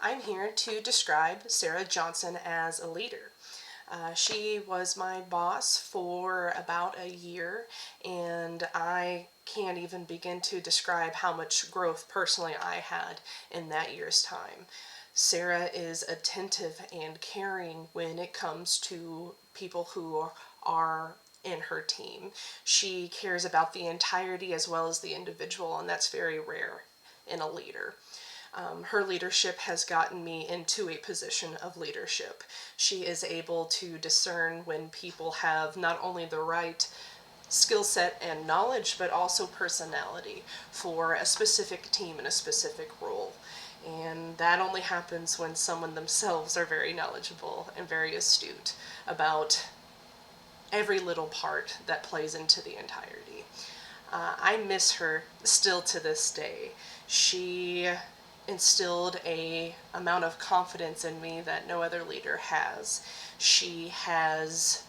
I'm here to describe Sarah Johnson as a leader. She was my boss for about a year, and I can't even begin to describe how much growth personally I had in that year's time. Sarah is attentive and caring when it comes to people who are in her team. She cares about the entirety as well as the individual, and that's very rare in a leader. Her leadership has gotten me into a position of leadership. She is able to discern when people have not only the right skill set and knowledge, but also personality for a specific team and a specific role. And that only happens when someone themselves are very knowledgeable and very astute about every little part that plays into the entirety. I miss her still to this day. She instilled a amount of confidence in me that no other leader has. She has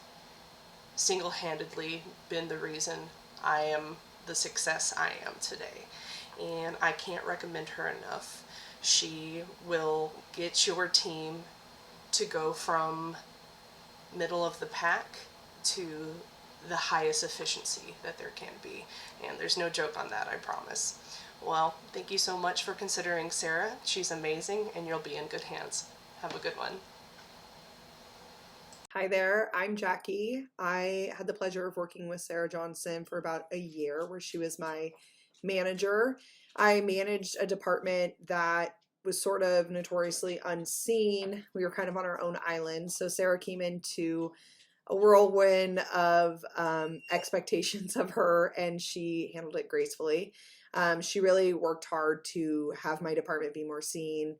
single-handedly been the reason I am the success I am today, and I can't recommend her enough. She will get your team to go from middle of the pack to the highest efficiency that there can be, and there's no joke on that, I promise. Well, thank you so much for considering Sarah. She's amazing, and you'll be in good hands. Have a good one. Hi there, I'm Jackie. I had the pleasure of working with Sarah Johnson for about a year, where she was my manager. I managed a department that was sort of notoriously unseen. We were kind of on our own island. So Sarah came into a whirlwind of expectations of her, and she handled it gracefully. She really worked hard to have my department be more seen,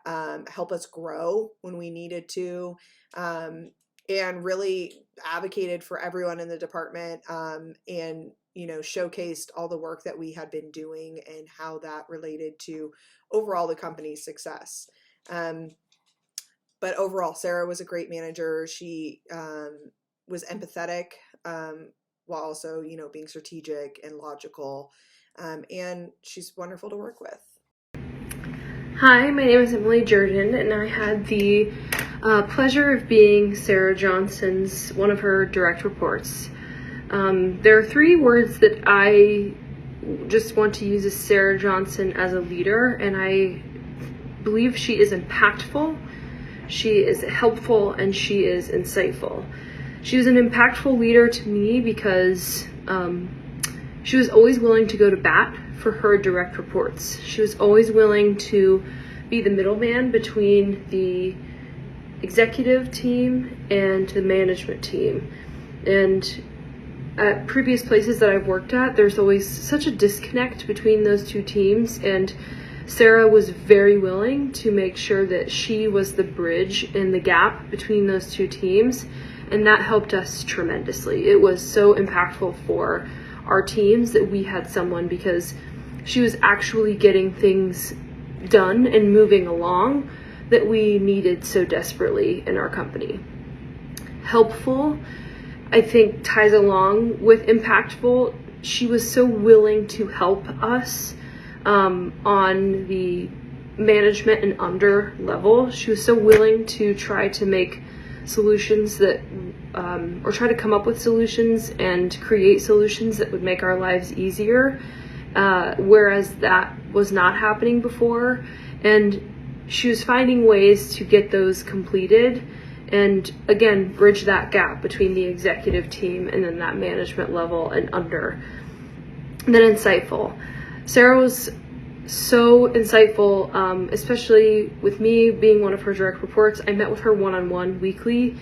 help us grow when we needed to, and really advocated for everyone in the department, and showcased all the work that we had been doing and how that related to overall the company's success. But overall, Sarah was a great manager. She was empathetic, while also, being strategic and logical. And she's wonderful to work with. Hi, my name is Emily Jordan, and I had the pleasure of being Sarah Johnson's one of her direct reports. There are three words that I just want to use as Sarah Johnson as a leader, and I believe she is impactful, she is helpful, and she is insightful. She was an impactful leader to me because she was always willing to go to bat for her direct reports. She was always willing to be the middleman between the executive team and the management team. And at previous places that I've worked at, there's always such a disconnect between those two teams, and Sarah was very willing to make sure that she was the bridge in the gap between those two teams, and that helped us tremendously. It was so impactful for our teams that we had someone, because she was actually getting things done and moving along that we needed so desperately in our company. Helpful, I think, ties along with impactful. She was so willing to help us on the management and under level. She was so willing to try to make solutions that or try to come up with solutions and create solutions that would make our lives easier, whereas that was not happening before. And she was finding ways to get those completed and, again, bridge that gap between the executive team and then that management level and under. And then insightful. Sarah was so insightful, especially with me being one of her direct reports. I met with her one-on-one weekly,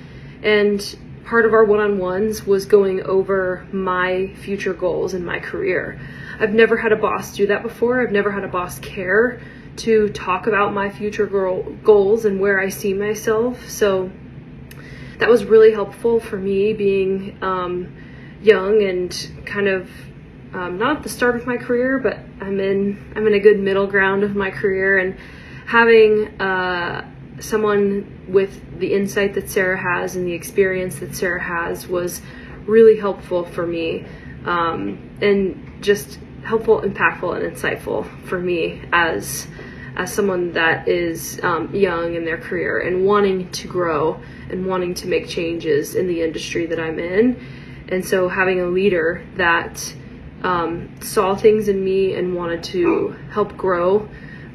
and part of our one-on-ones was going over my future goals in my career. I've never had a boss do that before. I've never had a boss care to talk about my future goals and where I see myself. So that was really helpful for me, being young and kind of not at the start of my career, but I'm in a good middle ground of my career, and having someone with the insight that Sarah has and the experience that Sarah has was really helpful for me, and just helpful, impactful, and insightful for me as as someone that is young in their career and wanting to grow and wanting to make changes in the industry that I'm in. And so having a leader that saw things in me and wanted to help grow,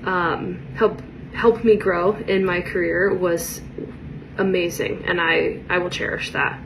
help me grow in my career was amazing, and I will cherish that.